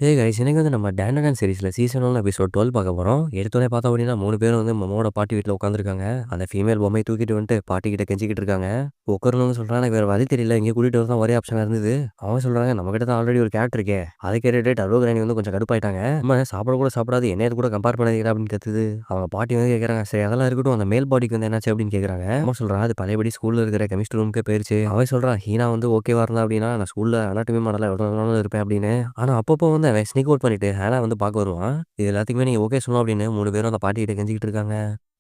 ஏய் கைஸ் இன்னைக்கு வந்து நம்ம டேண்டனன் சீரிஸ்ல சீசன் 1 எபிசோட் 12 பார்க்க போறோம். எடுத்தோனே பார்த்தோம் அப்படின்னா 3 பேரும் வந்து மொமோட பாட்டி வீட்ல உட்காந்துருக்காங்க. அந்த ஃபீமேல் பொம்மையை தூக்கிட்டு வந்துட்டு பாட்டி கிட்ட கெஞ்சிக்கிட்டு இருக்காங்க. உட்காரணும்னு சொல்றாங்க, எனக்கு வேற வழி தெரியல, இங்கே கூட்டிட்டு வரதான் ஒரே ஆப்ஷனா இருந்தது. அவங்க சொல்றாங்க, நம்ம கிட்ட தான் ஆல்ரெடி ஒரு கேட் இருக்கே. அதை கேட்டுட்டு டர்போ கிராணி வந்து கொஞ்சம் கடுப்பாயிட்டாங்க. நம்ம சாப்பிட கூட சாப்பிடாது, என்னைய கூட கம்பேர் பண்ணாதீங்க அப்படின்னு கத்துது. அவங்க பாட்டி வந்து கேட்கறாங்க, சரி அதெல்லாம் இருக்கட்டும், அந்த மேல் பாடிக்கு வந்து என்னாச்சு அப்படின்னு கேட்கறாங்க. அம்மா சொல்றா, அது பழையபடி ஸ்கூல்ல இருக்கிற கெமிஸ்ட்ரி ரூமுக்கே போயிருச்சு. அவன் சொல்றான், ஹீனா வந்து ஓகேவா இருந்தா அப்படின்னா நான் ஸ்கூல்ல அனாட்டமி மாடல எவ்வளோ நாளும் இருப்பேன் அப்படின்னு. ஆனா அப்பப்போ வந்து அவன் ஸ்னீக் அவுட் பண்ணிட்டு ஹேனா வந்து பார்க்க வருவான். இது எல்லாத்துக்குமே நீங்க ஓகே சொல்லணும் அப்படின்னு 3 பேரும் அந்த பாட்டிகிட்ட கெஞ்சிக்கிட்டு இருக்காங்க.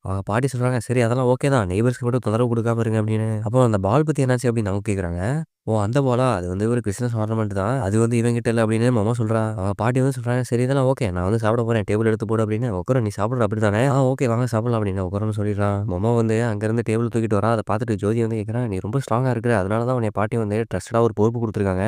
அவங்க பாட்டி சொல்றாங்க, சரி அதெல்லாம் ஓகே தான், நெய்பர்ஸ்க்கு மட்டும் தொந்தரவு கொடுக்காம இருங்க அப்படின்னு. அப்போ அந்த பால் பத்தி என்னாச்சு அப்படின்னு அவங்க கேட்குறாங்க. ஓ அந்த பாலா, அது வந்து ஒரு கிறிஸ்மஸ் ஆர்னமெண்ட் தான், அது வந்து இவங்கிட்ட இல்லை அப்படின்னு மாமா சொல்றா. அவங்க பாட்டி வந்து சொல்றாங்க, சரி இதெல்லாம் ஓகே, நான் வந்து சாப்பிட போறேன், டேபிள் எடுத்து போடு அப்படின்னு. உட்கார, நீ சாப்பிட்ற அப்படி தானே, ஓகே வாங்க சாப்பிடலாம் அப்படின்னு உட்காரன்னு சொல்லிடுறான். மாமா வந்து அங்கேருந்து டேபிள் தூக்கிட்டு வரா. அதை பார்த்துட்டு ஜோதி வந்து கேட்குறான், நீ ரொம்ப ஸ்ட்ராங்கா இருக்கிற, அதனால தான் உன்னை பாட்டி வந்து ட்ரஸ்டடா ஒரு பொறுப்பு கொடுத்துருக்காங்க.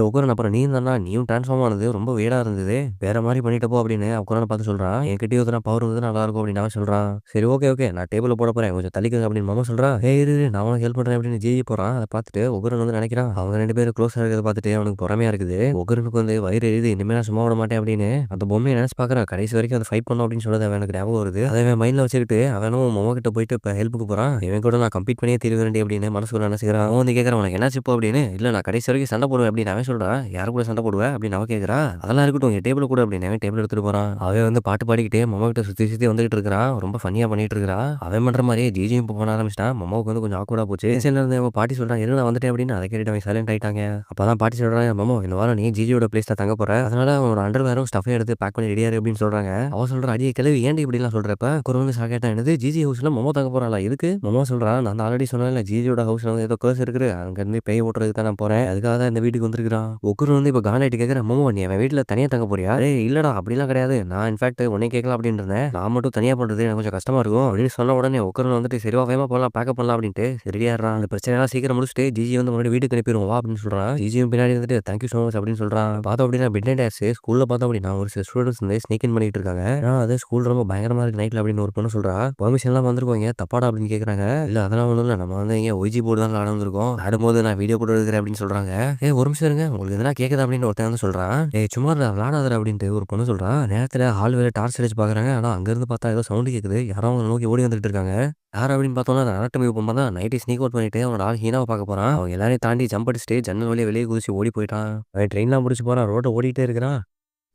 உட்காரன், அப்புறம் நீ தானா, நீயும் ட்ரான்ஸ்ஃபார்ம் ஆனது ரொம்ப வேடா இருந்தது, வேற மாதிரி பண்ணிட்டப்போ அப்படின்னு உட்காரனை பார்த்து சொல்றான். என்கிட்டயும் எதுனா பவர் வந்து நல்லா இருக்கும் அப்படின்னு அவன் சொல்றான். சரி ஓகே ஓகே, நான் டேபிள் போட போறேன், கொஞ்சம் தள்ளிக்கங்க அப்படின்னு மாமா சொல்றா. இரு இரு, நான் உனக்கு ஹெல்ப் பண்றேன் அப்படின்னு ஜிஜி போறான். அதை பார்த்துட்டு உக்ரன் வந்து நினைக்கிறான், அவங்க 2 பேரும் க்ளோஸா இருக்கிறத பார்த்துட்டு அவனுக்கு பொறாமையா இருக்குது. உக்ரனுக்கு வந்து வயிறு எரியுது, இனிமே நான் சும்மா விட மாட்டேன் அப்படின்னு அந்த பொம்மையை நினைச்சு பார்க்கறான். கடைசி வரைக்கும் அதை ஃபைட் பண்ணும் அப்படின்னு சொல்றது அவனுக்கு ஞாபகம் வருது. அதை அவன் மைண்ட்ல வச்சுக்கிட்டு அவனும் மாமா கிட்ட போயிட்டு இப்போ ஹெல்ப்புக்கு போறான். இவன் கூட நான் கம்ப்ளீட் பண்ணியே தீர்வேன் அப்படின்னு மனசுக்குள்ள நினைச்சுக்கிறான். அவன் வந்து கேட்கறான், உனக்கு என்னாச்சு இப்போ அப்படின்னு. இல்ல நான் கடைசி வரைக்கும் சண்டை போடுவேன் அப்படின்னு அவன் சொல்றான். யாரு கூட சண்டை போடுவேன் அப்படின்னு அவன் கேட்கறா. அதெல்லாம் இருக்கட்டும், என் டேபிள் கூட அப்படின்னு அவன் டேபிள் எடுத்துட்டு போறான். அவன் வந்து பாட்டு பாடிக்கிட்டே மாமா கிட்ட சுத்தி சுத்தி வந்துகிட்டு இருக்கிறான். ரொம்ப ஃபன்னியா பண்ணிட்டு இருக்கிறான். அவன் பண்ற மாதிரியே ஜிஜியும் இப்போ பண்ண ஆரம்பிச்சிட்டான். மாமாவுக்கு வந்து கொஞ்சம் ஆக்வர்டா போச்சு. சைடுல இருந்து அவன் பாட்டி சொல்றான், இரு நான் வந்துட்டேன் அப்படின்னு. அதை கேட்டுட்டு அவன் சைலண்ட் ஆயிட்டாங்க. அப்பதான் பாட்டி சொல்றாங்க, மாமா இந்த வாரம் நீ ஜிஜியோட பிளேஸ்ல தங்க போற, அதனால அவனோட அண்டர்வேரும் ஸ்டஃபையும் எடுத்து பேக் பண்ணி ரெடியாரு அப்படின்னு சொல்றாங்க. அவன் சொல்றான், அடியே கிளவி ஏன்டி இப்படி எல்லாம் சொல்றப்ப குரங்கு சாக்கேட்டா, என்னது ஜிஜி ஹவுஸ்ல மாமா தங்க போறாளா, இதுக்கு மாமா சொல்றான், நான் ஆல்ரெடி சொன்னேன்ல ஜிஜியோட ஹவுஸ்ல வந்து ஏதோ கேர்ஸ் இருக்குது, அங்க இருந்து பேய் ஓட்டுறதுக்கு தான் நான் போறேன், அதுக்காக தான் இந்த வீட்டுக்கு வந்திருக்கான். ஒக்குரு வந்து இப்போ காண்டாயிட்டு கேட்கறேன், மாமா நீ அவன் வீட்டுல தனியா தங்க போறியா? இல்லடா அப்படிலாம் கிடையாது, நான் இன்ஃபேக்ட் உன்னை கேட்கலாம் அப்படின்னு இருந்தேன், நான் மட்டும் தனியா பண்றது எனக்கு கொஞ்சம் கஷ்டமா இருக்கும் அப்படின்னு சொன்ன உடனே ஒக்குரு வந்துட்டு சரிவா வேகமா போகலாம், பேக்கப் பண்ணலாம் அப்படின்ட்டு ரெடியாடுறான். அந்த பிரச்சனைலாம் சீக்கிரம் முடிச்சுட்டு ஜிஜி வந்து முன்னாடி வீட்டுக்கு அனுப்பிடுவோம் வா அப்படின்னு சொல்றான். ஜிஜியும் பின்னாடி வந்துட்டு தேங்க்யூ ஸோ மச் அப்படின்னு சொல்றான். பார்த்தோம் அப்படின்னா மிட் நைட் ஆயிடுச்சு. ஸ்கூல்ல பார்த்தோம் அப்படின்னா ஒரு சில ஸ்டூடெண்ட்ஸ் வந்து ஸ்னீக் இன் பண்ணிட்டு இருக்காங்க. அது ஸ்கூல் ரொம்ப பயங்கரமா இருக்கு நைட்ல அப்படின்னு ஒரு பொண்ணு சொல்றா. பெர்மிஷன் எல்லாம் வந்திருக்கோங்க, தப்பாடா அப்படின்னு கேட்கறாங்க. இல்ல அதெல்லாம் ஒன்றும் இல்லை, நம்ம வந்து இங்கே ஒய்ஜி போர்டு தான் விளாட வந்திருக்கோம், ஆடும்போது நான் வீடியோ போட்டு எடுக்கிறேன் அப்படின்னு சொல்றாங்க. ஒரு நிமிஷம் இருங்க, உங்களுக்கு எதனா கேட்குது அப்படின்னு ஒருத்தன் வந்து சொல்றான். சும்மா விளாடாதர் அப்படின்ட்டு ஒரு பொண்ணு சொல்றா. நேரத்தில் ஹால் வேலை டார்ச் அடிச்சு பாக்குறாங்க. ஆனா அங்கிருந்து பார்த்தா ஏதோ சவுண்டு கேட்குது, யாரோ அவங்க நோக்கி ஓடி வந்துட்டு இருக்காங்க. யார் அப்படின்னு பார்த்தோம்னா அந்த அனாட்டமி பொம்மை தான். நைட்டு ஸ்னீக் அவுட் பண்ணிட்டு அவனோட ஆள் ஹீனாவை பார்க்க போறான். அவங்க எல்லாரையும் தாண்டி ஜம்ப் அடிச்சுட்டு ஜன்னல் வழியா வெளியே குதிச்சு ஓடி போயிட்டான். அவன் ட்ரெயின்லாம் முடிச்சு போறான், ரோட்டை ஓடிட்டே இருக்கிறான்.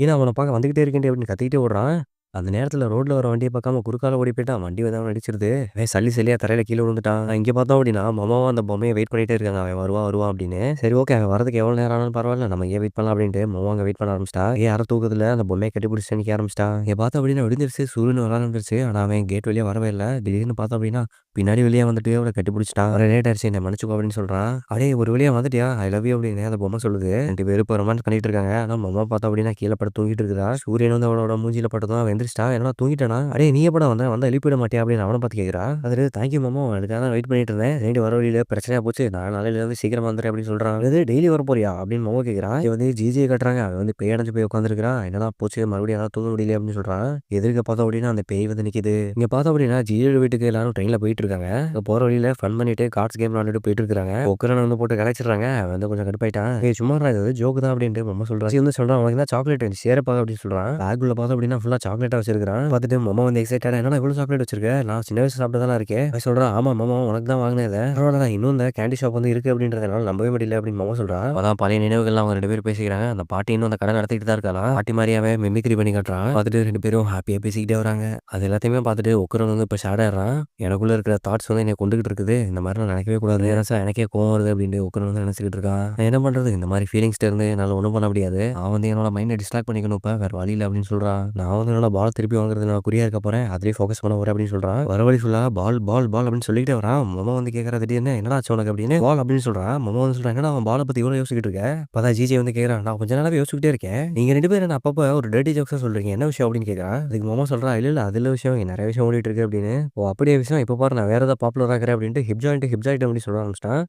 ஹீனா அவனை பார்க்க வந்துகிட்டே இருக்கேன் அப்படின்னு கத்திக்கிட்டே ஓடுறான். அந்த நேரத்துல ரோட்ல வர வண்டியை பார்க்காம குறுக்கால ஓடி போயிட்டான். வண்டி வந்து அவன் அடிச்சிருது. அவன் சல்லி சல்லியா தரையில கீழே விழுந்துட்டான். இங்க பார்த்தோம் அப்படின்னா மாமாவும் அந்த பொம்மையை வெயிட் பண்ணிட்டே இருக்காங்க, அவன் வருவான் வருவான் அப்படின்னு. சரி ஓகே, அவன் வரதுக்கு எவ்வளவு நேரம் ஆனாலும் பரவாயில்ல, நம்ம ஏன் வெயிட் பண்ணலாம் அப்படின்ட்டு மாமா அங்க வெயிட் பண்ண ஆரம்பிச்சிட்டா. யாரும் தூக்கத்துல அந்த பொம்மையை கட்டி பிடிச்சி நிக்க ஆரம்பிச்சிட்டா. பார்த்தோம் அப்படின்னா விடிஞ்சிருச்சு, சூரியன் வர ஆரம்பிச்சிருச்சு. ஆனா அவன் கேட் வழியா வரவே இல்லை. திடீர்னு பார்த்தோம் அப்படின்னா பின்னாடி வெளியே வந்துட்டு அவனை கட்டி பிடிச்சிட்டான். அவரை லேட் ஆயிடுச்சு, என்ன மன்னிச்சுக்கோ அப்படின்னு சொல்றான். அப்படியே ஒரு வழியா வந்துட்டியா, ஐ லவ் யூ அப்படின்னு அந்த பொம்மை சொல்லுது. 2 பேரும் இப்போ ரொமான்ஸ் பண்ணிட்டு இருக்காங்க. ஆனா மாமா பார்த்தோம் அப்படின்னா கீழே படுத்து தூங்கிட்டு இருக்குதா. சூரியன் வந்து அவனோட மூஞ்சில பட்டதும் அவன் எந்திரிச்சிட்டா. என்னடா தூங்கிட்டானா, அடே நீ எப்படா வந்தா எழுப்பிட மாட்டியா அப்படின்னு அவனை பார்த்து கேட்குறா. அது தேங்க்யூ மாமா, அதுக்காக தான் வெயிட் பண்ணிட்டு இருந்தேன், ரெண்டு வர வழியில பிரச்சனையா போச்சு, நான் நாளையில இருந்து சீக்கிரமா வந்துடுறேன் அப்படின்னு சொல்றான். அது டெய்லி வர போறியா அப்படின்னு மாமா கேட்குறான். இது வந்து ஜிஜியை கட்டுறாங்க. அவன் வந்து பேய் அடைஞ்சு போய் உட்காந்துருக்கான். என்னடா போச்சு, மறுபடியும் யாராவது தூங்க முடியல அப்படின்னு சொல்றான். எதிர்க்க பார்த்தோம் அப்படின்னா அந்த பேய் வந்து நிக்குது. இங்க பார்த்தோம் அப்படின்னா ஜிஜியோட வீட்டுக்கு எல்லாரும் ட்ரெயின்ல போயிட்டு இருக்காங்க. போற வழியில ஃபன் பண்ணிட்டு கார்ட்ஸ் கேம் விளையாண்டுட்டு போயிட்டு இருக்காங்க. உக்கரனை வந்து போட்டு கலாய்ச்சிடுறாங்க. அவன் வந்து கொஞ்சம் கடுப்பாயிட்டான். சும்மாடா இது ஜோக்கு தான் அப்படின்ட்டு மாமா சொல்றான். வந்து சொல்றான், உனக்கு தான் சாக்லேட் சேரப்பா அப்படின்னு சொல்றான். பேக்குள்ள பார்த்தோம் அப்படின்னா ஃபுல்லா சாக்லேட்டா வச்சிருக்கான். பார்த்துட்டு மாமா வந்து எக்ஸைட்டடா, என்னடா இவ்வளவு சாக்லேட் வச்சிருக்க, நான் சின்ன வயசு சாப்பிட்டதெல்லாம் இருக்கேன். அவன் சொல்றான், ஆமா மாமா உனக்கு தான் வாங்கினேன், பரவாயில்ல இன்னும் இந்த கேண்டி ஷாப் வந்து இருக்கு அப்படின்றதுனால நம்பவே முடியல அப்படின்னு மாமா சொல்றான். அதான் பழைய நினைவுகள்லாம் அவங்க 2 பேரும் பேசிக்கிறாங்க. அந்த பாட்டி இன்னும் அந்த கடை நடத்திட்டு தான் இருக்கலாம். பாட்டி மாதிரியாவே மிமிக்ரி பண்ணி காட்டுறான். பார்த்துட்டு 2 பேரும் ஹாப்பியா பேசிக்கிட்டே வராங்க. அது எல்லாத்தையுமே பார்த்துட்டு உக்கரன் வந்து இப்போ ஷேட் ஆயிடுறான். எனக்குள்ள இருக்கிற தாட்ஸ் வந்து என்னை கொண்டுகிட்டு இருக்குது, இந்த மாதிரி நான் நினைக்கவே கூடாது, ஏன்னா எனக்கே கோவம் வருது அப்படின்ட்டு உக்கரன் வந்து நினைச்சிட்டு இருக்கான். நான் என்ன பண்றது, இந்த மாதிரி ஃபீலிங்ஸ் இருந்து என்னால் ஒன்றும் பண்ண முடியாது, அவன் வந்து என்னோட மைண்டை டிஸ்ட்ராக்ட் பண்ணிக்கணும், இப்போ வேற வழி இல்லை அப்படின்னு சொல்றான். நான் வந்து என்னோட பால் திருப்பி வாங்குறது நான் குறியா இருக்க போறேன், அதுலேயே ஃபோக்கஸ் பண்ண போறேன் அப்படின்னு சொல்றான். வர வழி ஃபுல்லா பால் பால் பால் அப்படின்னு சொல்லிக்கிட்டே வரான். மாமா வந்து கேட்கறா, திடீர்னு என்னடா ஆச்சு உனக்கு அப்படின்னு. பால் அப்படின்னு சொல்றான். மாமா வந்து சொல்றான், என்னடா அவன் பாலை பத்தி இவ்வளோ யோசிச்சுட்டு இருக்க. பார்த்தா ஜிஜே வந்து கேட்கறான், நான் கொஞ்ச நாளாவே யோசிச்சுக்கிட்டே இருக்கேன், நீங்க 2 பேரும் என்ன அப்பப்போ ஒரு டர்ட்டி ஜோக்ஸா சொல்றீங்க, என்ன விஷயம் அப்படின்னு கேட்கறான். அதுக்கு மாமா சொல்றா, இல்ல இல்ல அதுல விஷயம் நிறைய விஷயம் ஓடிட்டு இருக்கு அப்படின்னு. ஓ அப்படியே விஷயம், இப்போ பாரு நான் வேற ஏதாவது பாப்புலர் ஆகிறேன் அப்படின்ட்டு ஹிப் ஜாயிண்ட் அப்படின்னு சொல்ல ஆரம்பிச்சிட்டான்.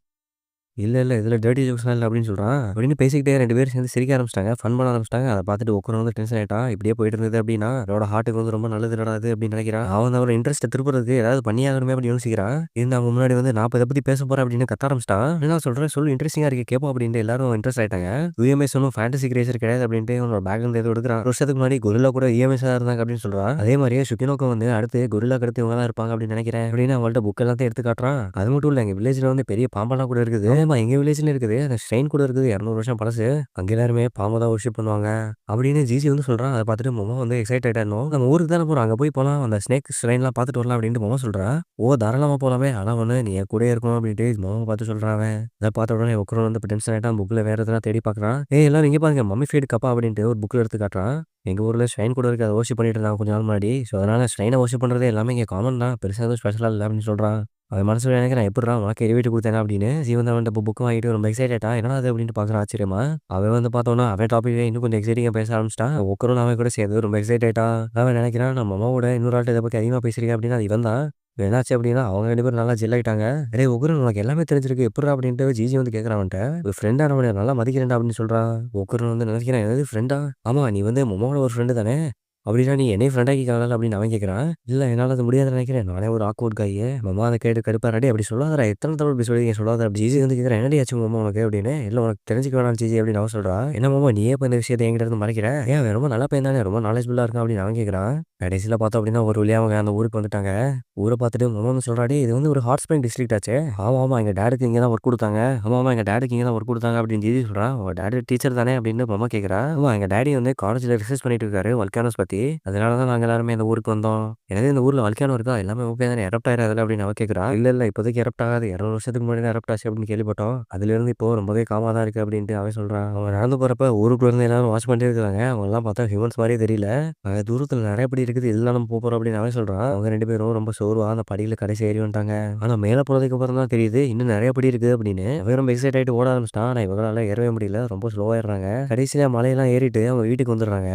இல்ல இதுல டர்ட்டி ஜோக்ஸ்லாம் இல்ல அப்படின்னு சொல்றான். அப்படின்னு பேசிக்கிட்டே 2 பேரும் சேர்ந்து சிரிக்க ஆரம்பிச்சுட்டாங்க. ஃபன் பண்ண ஆரம்பிச்சுட்டாங்க. அத பார்த்துட்டு உக்குரன் வந்து டென்ஷன் ஆயிட்டான். இப்படியே போயிட்டு இருந்தது அப்படின்னா, அவனோட ஹார்ட்டுக்கு வந்து ரொம்ப நல்லது இல்லடா இது அப்படின்னு நினைக்கிறான். அவன் வந்து அவனோட இன்ட்ரெஸ்ட்ட திருப்புறதுக்கு ஏதாவது பண்ணியாகணுமே அப்படின்னு யோசிக்கிறான். இருந்து அவன் முன்னாடி வந்து நான் இப்ப இத பத்தி பேச போறேன் அப்படின்னு கத்த ஆரம்பிச்சுட்டான். என்ன சொல்றேன் சொல்லு இன்ட்ரெஸ்டிங்கா இருக்கு கேட்போம் அப்படின்ட்டு எல்லாரும் இன்ட்ரெஸ்ட் ஆயிட்டாங்க. யுஎம்எஸ் ஒன்னும் ஃபேண்டசி கிரியேச்சர் கிடையாது அப்படின்ட்டு அவனோட பேக்ல இருந்து ஏதோ எடுக்குறான். ஒரு வருஷத்துக்கு முன்னாடி கொரில்லா கூட யுஎம்எஸ்ஸா இருந்தாங்க அப்படின்னு சொல்றான். அதே மாதிரியே சுக்கினோக்கு வந்து அடுத்து கொரில்லாக்கு அடுத்து இவங்க தான் இருப்பாங்க அப்படின்னு நினைக்கிறேன் அப்படின்னு அவள்ட்ட புக் எல்லாத்தையும் எடுத்து காட்டுறான். அது மட்டும் இல்ல எங்க வில்லேஜ்ல வந்து பெரிய பாம்பெல்லாம் கூட இருக்குது. ஆமா எங்க வில்லேஜ்ல இருக்குது. அந்த ஷ்ரைன் கூட இருக்குது 200 வருஷம் பழசு. அங்க எல்லாருமே பாம்ப தான் வொர்ஷிப் பண்ணுவாங்க. அப்படின்னு ஜிஜி வந்து சொல்றான். அத பார்த்துட்டு மொமோ வந்து எக்ஸைட் ஆயிட்டானும். நம்ம ஊருக்கு தானே போறோம். அங்க போய் போலாம். அந்த ஸ்னேக் ஷ்ரைன்லாம் பார்த்துட்டு வரலாம் அப்படின்ட்டு மொமோ சொல்றா. ஓ! தாராளமா போலாமே. ஆனா ஒண்ணு நீ என் கூடயே இருக்கணும் அப்படின்ட்டு மொமோ பார்த்து சொல்றான் அவன். அத பார்த்த உடனே உக்ரோன் வந்து இப்ப டென்ஷன் ஆயிட்டான். புக்ல வேற எதனா தேடி பார்க்குறான். ஏய் எல்லாரும் இங்க பாருங்க மம்மிஃபைடு கப்பா அப்படின்ட்டு ஒரு புக்ல எடுத்து காட்டுறான். எங்க ஊர்ல ஷ்ரைன் கூட இருக்கு. அத வொர்ஷிப் பண்ணிட்டு இருந்தாங்க கொஞ்ச நாள் முன்னாடி. ஸோ அதனால ஷ்ரைன வொர்ஷிப் பண்றது எல்லாமே இங்க காமன் தான். பெருசா எதுவும் ஸ்பெஷலா இல்ல அப்படின்னு சொல்றான். அவன் மனசுல நினைக்கிறான் எப்புட்றா உனக்கு எலிவேட்டர் குடுத்தேனா அப்படின்னு. ஜீவன் அவன்ட்ட இப்போ புக் வாங்கிட்டு ரொம்ப எக்ஸைட் ஆயிட்டான். என்னடா அது அப்படின்ட்டு பார்க்குறான் ஆச்சரியமா. அவன் வந்து பார்த்தோன்னா அவன் டாபிக்கே இன்னும் கொஞ்சம் எக்ஸைட்டிங்கா பேச ஆரம்பிச்சுட்டான். உக்கரும் அவன் கூட சேர்ந்து ரொம்ப எக்ஸைட் ஆயிட்டான். அவன் நினைக்கிறான் நம்ம அம்மாவோட இன்னொரு ஆள்ட்ட இத பத்தி அதிகமா பேசுறீங்க அப்படின்னா அது இவன் தான். என்னாச்சு அப்படின்னா அவங்க 2 பேரும் நல்லா ஜெல் ஆயிட்டாங்க. "டேய் உக்ரன் உனக்கு எல்லாமே தெரிஞ்சிருக்கு எப்புட்றா?" அப்படின்ட்டு ஜிஜி வந்து கேட்குறான் அவன்ட்ட. "ஒரு ஃப்ரெண்டா நான் உன்ன நல்லா மதிக்கிறேன்டா" அப்படின்னு சொல்றான். உக்ரன் வந்து நினைக்கிறான் என்னது ஃப்ரெண்டா? ஆமா நீ வந்து மொமோட ஒரு ஃப்ரெண்டு தானே? அப்படின்னா நீ என்னையும் ஃப்ரெண்ட் ஆக்கிக்கலாம் அப்படின்னு அவன் கேட்குறான். இல்ல என்னால அது முடியாதுன்னு நினைக்கிறேன். நானே ஒரு ஆக்வர்ட் காய். மாமா அத கேட்டு கடுப்பா டேய் அப்படி சொல்லாதடா. எத்தன தடவ இப்படி சொல்லிருக்கீங்க சொல்லாத அப்படி ஜிஜி வந்து கேட்குறான். என்னடி ஆச்சு மாமா உனக்கு அப்படின்னு. இல்ல உனக்கு தெரிஞ்சுக்க வேணாம் ஜிஜி அப்படின்னு அவன் சொல்றா. என்ன மாமா நீயே இப்ப இந்த விஷயத்த என்கிட்ட இருந்து மறைக்கிற? ஏன் அவன் ரொம்ப நல்ல பையன் தானே ரொம்ப நாலேஜ்ஃபுல்லா இருக்கான் அப்படின்னு அவன் கேட்குறான். கடைசியில பார்த்தோம் அப்படின்னா ஒரு வழியா அவங்க அந்த ஊருக்கு வந்துட்டாங்க. ஊர பார்த்துட்டு மாமா வந்து சொல்றா, "டேய் இது வந்து ஒரு ஹாட் ஸ்ப்ரிங் டிஸ்ட்ரிக்ட் ஆச்சே." ஆமா எங்க டாடுக்கு இங்க தான் ஒர்க் குடுத்தாங்க. ஆமா எங்க டாடுக்கு இங்க தான் ஒர்க் குடுத்தாங்க அப்படின்னு ஜிஜி சொல்றா. உங்க டாடி டீச்சர் தானே அப்படின்னு மாமா கேட்குறா. ஆமா எங்க டாடி வந்து காலேஜ்ல ரிசர்ச் பண்ணிட்டு இருக்காரு வல்கானோஸ் பத்தி. அதனால தான் நாங்க எல்லாருமே இந்த ஊருக்கு வந்தோம். எனவே இந்த ஊர்ல வல்கானோ இருக்கா? எல்லாமே ஓகே தானே எரப்ட் ஆயிராதுல்ல அப்படின்னு அவ கேட்குறா. இல்ல இப்போதைக்கு எரப்ட் ஆகாது. 200 வருஷத்துக்கு முன்னாடி தான் எரப்ட் ஆச்சு அப்படின்னு கேள்விப்பட்டோம். அதிலிருந்து இப்போ ரொம்பவே காமா தான் இருக்கு அப்படின்ட்டு அவன் சொல்றான். அவன் நடந்து போறப்ப ஊருக்குள்ள இருந்து எல்லாரும் வாட்ச் பண்ணிட்டே இருக்காங்க. அவங்கலாம் பார்த்தா ஹியூமன்ஸ் மாரியே தெரியல. தூரத்துல நெறைய படி இருக்குது. இதுலாம் நம்ம போறோம் அப்படின்னு அவன் சொல்றான். அவங்க 2 பேரும் ரொம்ப சோர்வா அந்த படியில கடைசி ஏறி வந்துட்டாங்க. ஆனா மேல போனதுக்கு அப்புறம் தான் தெரியுது இன்னும் நெறைய படி இருக்குது அப்படின்னு. அவன் ரொம்ப எக்ஸைட் ஆயிட்டு ஓட ஆரம்பிச்சுட்டான். ஆனா இவங்களால ஏறவே முடியல. ரொம்ப ஸ்லோவா ஏறுறாங்க. கடைசியில மலையெல்லாம் ஏறிட்டு அவங்க வீட்டுக்கு வந்துடுறாங்க.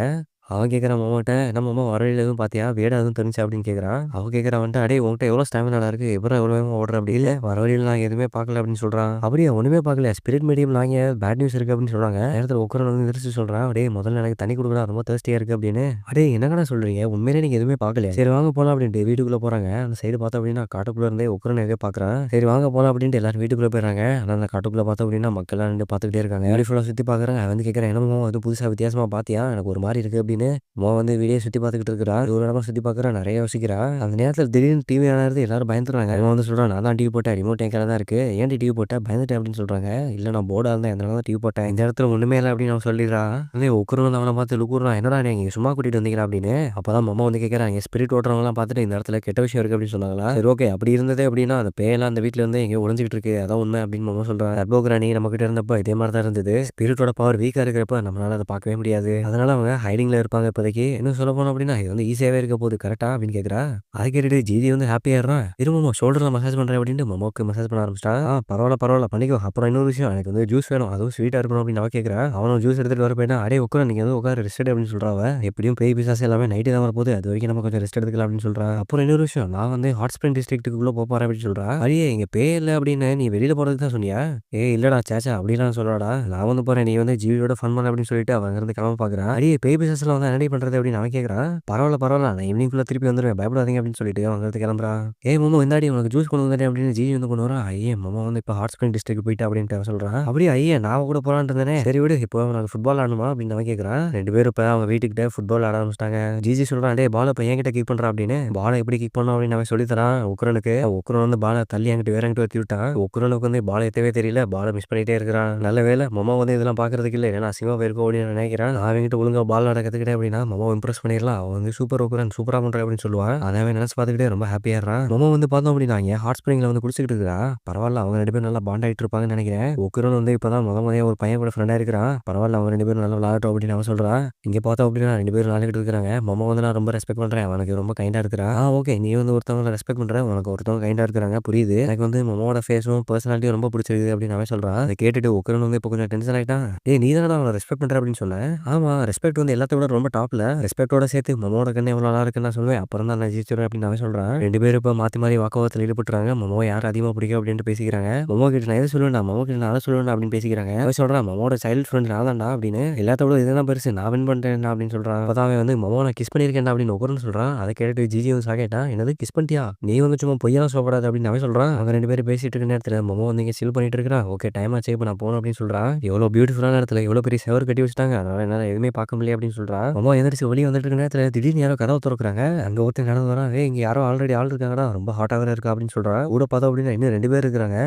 அவன் கேட்குறான் மாமாட்ட, "என்ன மாமா வர வழியில எதுவும் பார்த்தியா? வேடா எதுவும் தெரிஞ்சுச்சா?" அப்படின்னு கேட்குறான். அவன் கேட்குறா அவன்ட்ட, "அடேய் உன்கிட்ட எவ்வளோ ஸ்டாமினாடா இருக்கு? எப்புட்றா இவ்வளோ வேகமா ஓடுற?" அப்படி. "இல்ல வர வழியில நான் எதுவுமே பார்க்கல" அப்படின்னு சொல்றான். "அப்படியா ஒண்ணுமே பார்க்கலையா? ஸ்பிரிட் மீடியம்ல வாங்க பேட் நியூஸ் இருக்கு" அப்படின்னு சொல்றாங்க. நேரத்துல உட்கார வந்து எந்திரிச்சு சொல்றான். "டேய் முதல்ல எனக்கு தண்ணி குடுடா ரொம்ப திர்ஸ்டியா இருக்கு" அப்படின்னு. "அடேய் என்னங்கடா சொல்றீங்க? உண்மையிலேயே நீங்க எதுவுமே பார்க்கலையா? சரி வாங்க போலாம்" அப்படின்ட்டு வீட்டுக்குள்ள போறாங்க. அந்த சைடு பார்த்தோம் அப்படின்னா காட்டுக்குள்ள இருந்தே உக்ரன் எதையோ பார்க்குறான். சரி வாங்க போலாம் அப்படின்ட்டு எல்லாரும் வீட்டுக்குள்ள போயிடுறாங்க. ஆனா அந்த காட்டுக்குள்ள பார்த்தோம் அப்படின்னா மக்கள்லாம் நின்னு பார்த்துக்கிட்டே இருக்காங்க. வீடு ஃபுல்லா சுத்தி பார்க்குறாங்க. அவன் வந்து கேட்குறான், "என்ன மாமா எதுவும் புதுசா வித்தியாசமா பார்த்தியா? எனக்கு ஒரு மாரி இருக்கு" அப்படின்னு. அம்மா வந்து வீடியோ சுத்தி பார்த்துக்கிட்டு இருக்கிறா. ஒரு இடமா சுத்தி பார்க்குறா. நெறைய யோசிக்கிறா. அந்த நேரத்துல திடீர்னு டிவி ஆன் ஆகுது. எல்லாரும் பயந்துடுறாங்க. அவன் வந்து சொல்றான், "நான் தான் டிவி போட்டேன். ரிமோட் என் கையில தான் இருக்கு. ஏன்டி டிவி போட்ட? பயந்துட்டேன்" அப்படின்னு சொல்றாங்க. "இல்ல நான் போர்டா இருந்தேன். அதனால தான் டிவி போட்டேன். இந்த இடத்துல ஒண்ணுமே இல்ல" அப்படின்னு அவன் சொல்லிடுறான். உடனே உக்ரன் வந்து அவன பார்த்து லுக்குறான். "என்னடா நீங்க இங்க சும்மா கூட்டிட்டு வந்தீங்களா?" அப்படின்னு. அப்பதான் மாமா வந்து கேட்குறாங்க, ஸ்பிரிட் ஓட்டுறவங்கலாம் பார்த்துட்டு இந்த இடத்துல கெட்ட விஷயம் இருக்கு அப்படின்னு சொன்னாங்களா? சரி ஓகே அப்படி இருந்தது அப்படின்னா அந்த பேயெல்லாம் அந்த வீட்ல இருந்து எங்கேயோ ஒளிஞ்சுகிட்டு இருக்கு. அதான் உண்மை அப்படின்னு மாமா சொல்றான். சர்போகிரானி நம்மகிட்ட இருந்தப்போ இதே மாதிரி தான் இருந்தது. ஸ்பிரிட்டோட பவர் வீக்கா இருக்கிறப்ப நம்மளால அதை பார்க்கவே முடியாது. அதனால அவங்க ஹைடிங்ல இருப்பாங்க இப்போதைக்கு. இன்னும் சொல்ல போனோம் அப்படின்னா இது வந்து ஈஸியாவே இருக்க போகுது கரெக்ட்டா? அப்படின்னு கேட்குறா. அத கேட்டுட்டு ஜிஜி வந்து ஹாப்பி ஆயிடுறான். "இரு மாமா ஷோல்டர்ல மசாஜ் பண்றேன்" அப்படின்ட்டு மாமாவுக்கு மசாஜ் பண்ண ஆரம்பிச்சுட்டான். பரவால்ல பண்ணிக்கோ. அப்புறம் இன்னொரு விஷயம் எனக்கு வந்து ஜூஸ் வேணும். அதுவும் ஸ்வீட்டா இருக்கணும் அப்படின்னு அவ கேட்குறா. அவனும் ஜூஸ் எடுத்துட்டு வர போயிட்டான். "அடேய் உட்காரு நீங்க வந்து உட்காரு ரெஸ்ட் எடு" அப்படின்னு சொல்றா அவ. எப்படியும் பேய் பிசாசு எல்லாமே நைட்டு தான் வரப்போகுது. அது வரைக்கும் நம்ம கொஞ்சம் ரெஸ்ட் எடுத்துக்கலாம் அப்படின்னு சொல்றா. அப்புறம் இன்னொரு விஷயம் நான் வந்து ஹாட் ஸ்ப்ரிங் டிஸ்ட்ரிக்ட்டுக்குள்ள போறேன் அப்படின்னு சொல்றா. "அடியே இங்க பேய் இல்ல அப்படின்னு நீ வெளியில போறதுக்கு தான் சொன்னியா?" "ஏய் இல்லடா சேச்சா அப்படிலாம் சொல்லலடா. நான் வந்து போறேன். நீ வந்து ஜீவியோட ஃபன் பண்ணு" அப்படின்னு சொல்லிட்டு அவன் அங்கிருந்து கிளம்ப பார்க்குறான். "அடியே பேய் பிசாசுலாம் வந்தா என்னடி பண்றது?" அப்படின்னு அவன் கேட்குறான். பரவால்ல. நான் ஈவினிங் ஃபுல்லா திருப்பி வந்துருவேன். பயப்படாதீங்க அப்படின்னு சொல்லிட்டு அவன் அங்கிருந்து கிளம்புறான். "ஏய் மாமா இந்தாடி உனக்கு ஜூஸ் கொண்டு வந்தேனே" அப்படின்னு ஜிஜி வந்து கொண்டு வரான். ஐயே மாமா வந்து இப்போ ஹாட் ஸ்ப்ரிங் டிஸ்ட்ரிக்ட் போயிட்டா அப்படின்ட்டு அவன் சொல்றான். அப்படியா ஐயே நான் கூட போலான்னு இருந்தேனே. சரி விடு இப்போ உனக்கு ஃபுட்பால் ஆடணுமா அப்படின்னு அவன் கேட்குறான். 2 பேரும் இப்போ அவங்க வீட்டுக்கிட்ட ஃபுட்பால் ஆட ஆரம்பிச்சிட்டாங்க. ஜிஜி சொல்றான், "டேய் பால இப்போ என்கிட்ட கிக் பண்றா" அப்படின்னு. பால எப்படி கிக் பண்ணணும் அப்படின்னு அவன் சொல்லி தரான் உக்ரனுக்கு. உக்ரன் வந்து பால தள்ளி அங்கிட்டு வேற எங்கிட்ட வத்தி விட்டான். உக்ரனுக்கு வந்து பால எத்தவே தெரியல. பால மிஸ் பண்ணிட்டே இருக்கிறான். நல்ல வேளை மாமா வந்து இதெல்லாம் பார்க்கறதுக்கு இல்ல. ஏன்னா அசிங்கமா போயிருக்கும் அப்படின்னு நினைக்கிறான். நான் அவன்கிட்ட ஒழுங்கா பால் ஆட கத்துக்கிட்டேன் அப்படின்னா மாமாவை இம்ப்ரெஸ் பண்ணிடலாம். அவன் வந்து சூப்பர் உக்ரன் சூப்பரா பண்றான் அப்படின்னு சொல்லுவான். அதை அவன் நினைச்சு பார்த்துக்கிட்டே ரொம்ப ஹாப்பியாடுறான். மாமா வந்து பார்த்தோம் அப்படின்னா இங்க ஹாட் ஸ்ப்ரிங்ல வந்து குளிச்சுக்கிட்டு இருக்கா. பரவாயில்ல அவங்க 2 பேரும் நல்லா பாண்ட் ஆயிட்டு இருப்பாங்கன்னு நினைக்கிறேன். உக்ரன் வந்து இப்பதான் முறையா ஒரு பையன் கூட ஃப்ரெண்டா இருக்கிறான். பரவாயில்ல அவங்க 2 பேரும் நல்லா விளையாடட்டும் அப்படின்னு அவன் சொல்றான். இங்க பார்த்தோம் அப்படின்னா 2 பேரும் விளையாடிட்டு இருக்காங்க. மாமா வந்து நான் ரொம்ப ரெஸ்பெக்ட் பண்றேன். அவனுக்கு ரொம்ப கைண்டா இருக்கிறா. ஓகே நீ வந்து ஒருத்தவங்கள ரெஸ்பெக்ட் பண்ற. உனக்கு ஒருத்தவங்க கைண்டா இருக்கிறாங்க புரியுது. எனக்கு வந்து மாமாவோட ஃபேஸும் பர்சனாலிட்டியும் ரொம்ப பிடிச்சிருக்கு அப்படின்னு அவன் சொல்றான். அதை கேட்டுட்டு உக்ரன் வந்து இப்போ கொஞ்சம் டென்ஷன் ஆயிட்டான். "டேய் நீ தானடா அவனை ரெஸ்பெக்ட் பண்ற அப்படின்னு சொன்ன." "ஆமா ரெஸ்பெக்ட் வந்து எல்லாத்த விட வந்து ரொம்ப டாப்ல. ரெஸ்பெக்ட்டோட சேர்த்து மொமோட கண்ணு எவ்வளோ நல்லா இருக்குன்னு நான் சொல்லுவேன். அப்புறம் தான் நான் ஜெயிச்சுருவேன் அப்படின்னு அவன் சொல்றான். 2 பேரும் இப்ப மாத்தி மாத்தி வாக்குவாதத்துல ஈடுபட்டுறாங்க. மொமோவ யார் அதிகமா பிடிக்கும் அப்படின்ட்டு பேசிக்கிறாங்க. மொமோ கிட்ட நான் இத சொல்லுவேன்டா, மொமோ கிட்ட நான் அத சொல்லுவேன்டா அப்படின்னு பேசிக்கிறாங்க. அவன் சொல்றான் மொமோட சைல்ட் ஃப்ரெண்ட் நான் தான்டா அப்படின்னு. எல்லாத்த விட இதுதான் பெருசு. நான் வின் பண்ணிட்டேன்டா அப்படின்னு சொல்றான். அப்பதான் அவன் வந்து மொமோ நான் கிஸ் பண்ணியிருக்கேன்டா அப்படின்னு ஒகோரன் சொல்றான். அத கேட்டுட்டு ஜிஜி வந்து ஷாக் ஆயிட்டான். என்னது கிஸ் பண்ணிட்டியா? நீ வந்து சும்மா பொய்யெல்லாம் சொல்லக்கூடாது அப்படின்னு அவன் சொல்றான். அவங்க 2 பேரும் பேசிட்டு இருக்க நேரத்துல மொமோ வந்து இங்க சில் பண்ணிட்டு இருக்கிறான். ஓகே டைம் ஆச்சு இப்ப நான் போணும் அப்படின்னு சொல்றான். எவ்வளோ பியூட்டிஃபுல்லான இடத்துல எவ்வளோ பெரிய செவுரு கட்டி வச்சுட்டாங்க. அதனால என்னால எதுவுமே பார்க்க முடியல அப்படின்னு சொல்றான். மொமோ எந்திரிச்சு வெளிய வந்துட்டு இருக்க நேரத்துல திடீர்னு யாரோ கதவ தொறக்குறாங்க. அங்க ஒருத்தன் நடந்து வரான். ஏய் இங்க யாரோ ஆல்ரெடி ஆள் இருக்காங்கடா. ரொம்ப ஹாட்டா வேற இருக்கா அப்படின்னு சொல்றான். கூட பார்த்தோம் அப்படின்னா இன்னும் 2 பேர் இருக்கிறாங்க.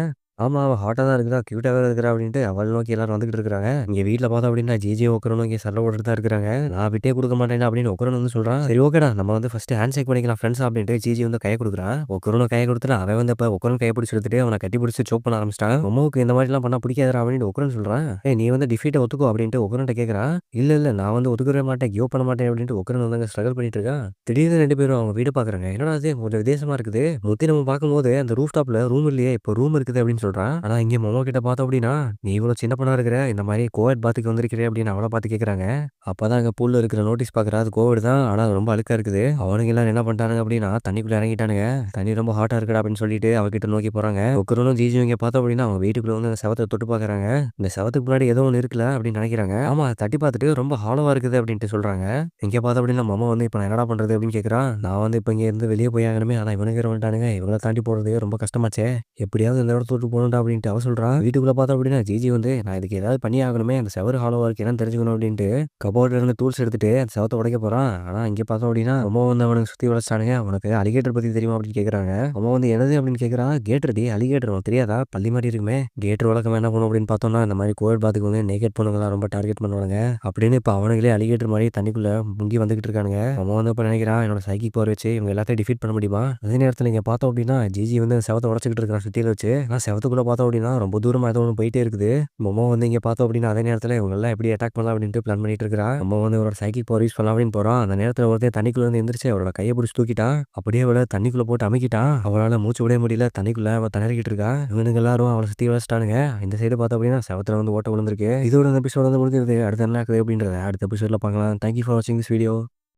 ஆமா. அவ ஹாட்டா தான் இருக்கிறா. கியூட்டா வேற இருக்கிறா அப்படின்ட்டு அவள நோக்கி எல்லாரும் வந்துகிட்டு இருக்காங்க. இங்க வீட்ல பார்த்தோம் அப்படின்னா ஜிஜியும் ஒக்கரனும் இங்க சண்டை போட்டுட்டு தான் இருக்கிறாங்க. நான் விட்டே குடுக்க மாட்டேன்டா அப்படின்னு ஒக்கரன் வந்து சொல்றான். சரி ஓகேடா நம்ம வந்து ஃபர்ஸ்ட் ஹேண்ட் ஷேக் பண்ணிக்கலாம் ஃப்ரெண்ட்ஸா அப்படின்ட்டு ஜிஜி வந்து கைய குடுக்குறான். ஒக்கரனும் கைய குடுத்துட்டு அவன் வந்து இப்ப ஒக்கரன் கைய பிடிச்சு எடுத்துட்டு அவன கட்டி பிடிச்சு சோக் பண்ண ஆரம்பிச்சிட்டான். மொமோவுக்கு இந்த மாதிரிலாம் பண்ணா பிடிக்காதுடா அப்படின்னு ஒக்கரன் சொல்றான். ஏய் நீ வந்து டிஃபீட்ட ஒத்துக்கோ அப்படின்ட்டு ஒக்கரன்ட்ட கேட்கறான். இல்ல நான் வந்து ஒத்துக்கவே மாட்டேன். கிவ் பண்ண மாட்டேன் அப்படின்ட்டு ஒக்கரன் வந்து அங்க ஸ்ட்ரகல் பண்ணிட்டு இருக்கான். திடீர்னு 2 பேரும் அவங்க வீட பாக்குறாங்க. என்னடா இது கொஞ்சம் வித்தியாசமா இருக்குது. முத்தி நம்ம பார்க்கும்போது அந்த ரூஃப் டாப்ல ரூம் இல்லையே. இப்போ ரூம் இருக்குது அப்படின்னு சொல்றான். ஆனா இங்க மொமோ கிட்ட பார்த்தோம் அப்படின்னா, "நீ இவ்வளோ சின்ன பொண்ணா இருக்கிற. இந்த மாரி கோஎட் பாத்துக்கு வந்திருக்கிறே" அப்படின்னு அவள பார்த்து கேட்குறாங்க. அப்பதான் அங்க பூல்ல இருக்கிற நோட்டீஸ் பார்க்குறா. அது கோவிட் தான். ஆனா அது ரொம்ப அழுக்கா இருக்குது. அவனுங்க எல்லாரும் என்ன பண்ணிட்டானுங்க அப்படின்னா, தண்ணிக்குள்ள இறங்கிட்டானுங்க. "தண்ணி ரொம்ப ஹாட்டா இருக்குடா" அப்படின்னு சொல்லிட்டு அவகிட்ட நோக்கி போறாங்க. ஒக்கரனும் ஜிஜியும் இங்க பார்த்தோம் அப்படின்னா, அவங்க வீட்டுக்குள்ள வந்து அந்த செவத்த தொட்டு பார்க்குறாங்க. இந்த செவத்துக்கு முன்னாடி ஏதோ ஒண்ணு இருக்குல்ல அப்படின்னு நினைக்கிறாங்க. ஆமா அத தட்டி பார்த்துட்டு ரொம்ப ஹாலோவா இருக்குது அப்படின்ட்டு சொல்றாங்க. இங்க பார்த்தோம் அப்படின்னா, மொமோ வந்து "இப்ப நான் என்னடா பண்றது?" அப்படின்னு கேட்குறான். "நான் வந்து இப்ப இங்க இருந்து வெளிய போய் ஆகணுமே. ஆனா இவனுங்க வேற வந்துட்டானுங்க. இவங்கள தாண்டி போறது ரொம்ப கஷ்டமாச்சே. எப்படியாவது இந்த இடத்த விட்டு போகணும்டா" அப்படின்ட்டு அவ சொல்றா. வீட்டுக்குள்ள பார்த்தோம் அப்படின்னா, ஜிஜி வந்து நான் இதுக்கு ஏதாவது பண்ணியே ஆகணுமே. அந்த செவுரு ஹாலோவா இருக்கு என்னன்னு தெரிஞ்சுக்கணும் அப்படின்ட்டு கபோர்ட்ல இருந்து டூல்ஸ் எடுத்துட்டு அந்த செவத்த உடைக்க போறான். ஆனா இங்க பார்த்தோம் அப்படின்னா, மொமோ வந்து அவனுக்கு சுத்தி வளைச்சிட்டானுங்க. "உனக்கு அலிகேட்டர் பத்தி தெரியுமா?" அப்படின்னு கேட்குறாங்க. மொமோ வந்து "என்னது?" அப்படின்னு கேட்குறான். "கேட்டர் டி அலிகேட்டர் உனக்கு தெரியாதா? பல்லி மாரி இருக்குமே." கேட்டர் வழக்கமா என்ன பண்ணும் அப்படின்னு பார்த்தோம்னா, இந்த மாரி கோவிட் பாத்துக்கு வந்து நேக்கட் பொண்ணுங்கலாம் ரொம்ப டார்கெட் பண்ணுவானுங்க. அப்படின்னு இப்ப அவனுங்களே அலிகேட்டர் மாரி தண்ணிக்குள்ள முங்கி வந்துகிட்டு இருக்கானுங்க. மொமோ வந்து இப்ப நினைக்கிறான், என்னோட சைக்கிக் பவர் வச்சு இவங்க எல்லாத்தையும் டிஃபீட் பண்ண முடியுமா? அதே நேரத்துல இங்க பார்த்தோம் அப்படின்னா, ஜிஜி வந்து அந்த செவத்த உடைச்சுக்கிட்டு இருக்கான் சுத்தியில வச்சு. ஆனா செவத்துக்குள்ள பார்த்தோம் அப்படின்னா, ரொம்ப தூரமா ஏதோ ஒண்ணு போயிட்டே இருக்குது. மொமோ வந்து இங்க பார்த்தோம் அப்படின்னா, அதே நேரத்துல இவங்கலாம் எப்படி அட்டாக் பண்ணலாம் அப்படின்ட்டு பிளான் பண்ணிட்டு இருக்கிறா. மொமோ வந்து அவரோட சைக்கிக் பவர் யூஸ் பண்ணலாம் அப்படின்னு போறான். அந்த நேரத்துல ஒருத்தன் தண்ணிக்குள்ள இருந்து எந்திரிச்சு அவரோட கைய பிடிச்சு தூக்கிட்டான். அப்படியே அவள தண்ணிக்குள்ள போட்டு அமுக்கிட்டான். அவளால மூச்சு விடவே முடியல. தண்ணிக்குள்ள அவ திணறிக்கிட்டு இருக்கா. இவனுங்க எல்லாரும் அவள சுத்தி வளைச்சிட்டானுங்க. இந்த சைடு பார்த்தோம் அப்படின்னா, செவத்துல வந்து ஓட்டை விழுந்திருக்கு. இதோட இந்த எபிசோட் வந்து முடிஞ்சிருது. அடுத்து என்ன ஆகுது அப்படின்றத அடுத்த எபிசோட்ல பார்க்கலாம். தேங்க் யூ ஃபார் வாட்சிங் திஸ் வீடியோ.